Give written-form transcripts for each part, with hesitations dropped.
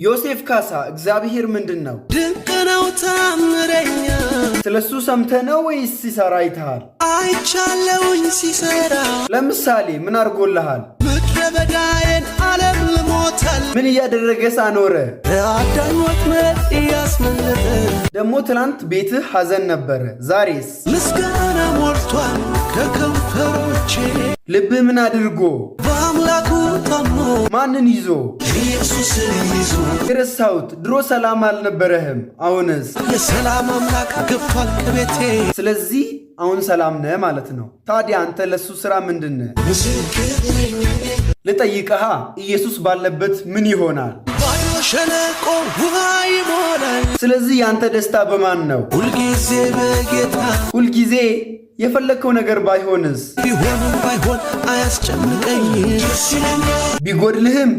ዮሴፍ ካሳ እግዚአብሔር ምንድነው? ድንቅ ነው ታምረኛ ስለሱ ሰምተነው ወይስ ሲሰራ አይተሃል? አይቻለውኝ ሲሰራ ለምሳሌ ምን አርጎልሃል? ምድረ በዳዬን ዓለም ልሞታል ምን እያደረገስ አኖረ? አዳኝ ወጥመድ እያስመለጠ ደሞ ትላንት ቤትህ ሐዘን ነበረ፣ ዛሬስ ምስጋና ሞልቷል ከከንፈሮቼ። ልብህ ምን አድርጎ? በአምላኩ ታምኖ ማንን ይዞ? ኢየሱስን ይዞ። የረሳሁት ድሮ ሰላም አልነበረህም፣ አሁንስ የሰላም አምላክ ገብቷል ከቤቴ። ስለዚህ አሁን ሰላም ነህ ማለት ነው። ታዲያ አንተ ለሱ ሥራ ምንድነህ? ልጠይቅሃ፣ ኢየሱስ ባለበት ምን ይሆናል? ባዶ ሸለቆ ውሃ ይሞላል። ስለዚህ ያንተ ደስታ በማን ነው? ሁልጊዜ በጌታ። ሁልጊዜ የፈለከው ነገር ባይሆንስ? ቢሆንም ባይሆን አያስጨንቀኝ። ቢጎድልህም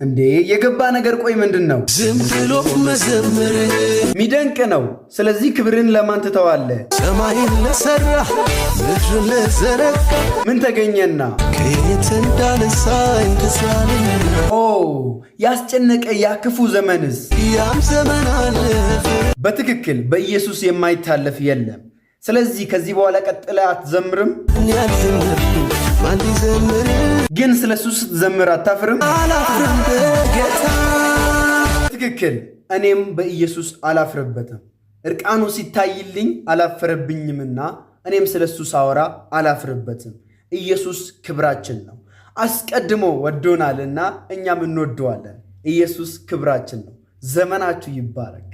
እንዴ የገባ ነገር ቆይ ምንድነው? ዝም ብሎ መዘመር ሚደንቅ ነው። ስለዚህ ክብርን ለማን ትተዋለህ? ሰማይን ለሠራ ምድርን ለዘረጋ ምን ተገኘና? ከየት እንዳነሳኝ ተሳለኝና። ኦ ያስጨነቀ ያ ክፉ ዘመንስ? ያም ዘመን አለፈ። በትክክል በኢየሱስ የማይታለፍ የለም። ስለዚህ ከዚህ በኋላ ቀጥለ አትዘምርም? እኔ አልዘምርም፣ ማን ሊዘምር? ግን ስለሱ ስትዘምር አታፍርም? አላፍርም በጌታ። ትክክል። እኔም በኢየሱስ አላፍርበትም። እርቃኑ ሲታይልኝ አላፈረብኝምና እኔም ስለሱ ሳወራ አላፍርበትም። ኢየሱስ ክብራችን ነው። አስቀድሞ ወዶናልና እኛም እንወደዋለን። ኢየሱስ ክብራችን ነው። ዘመናችሁ ይባረክ።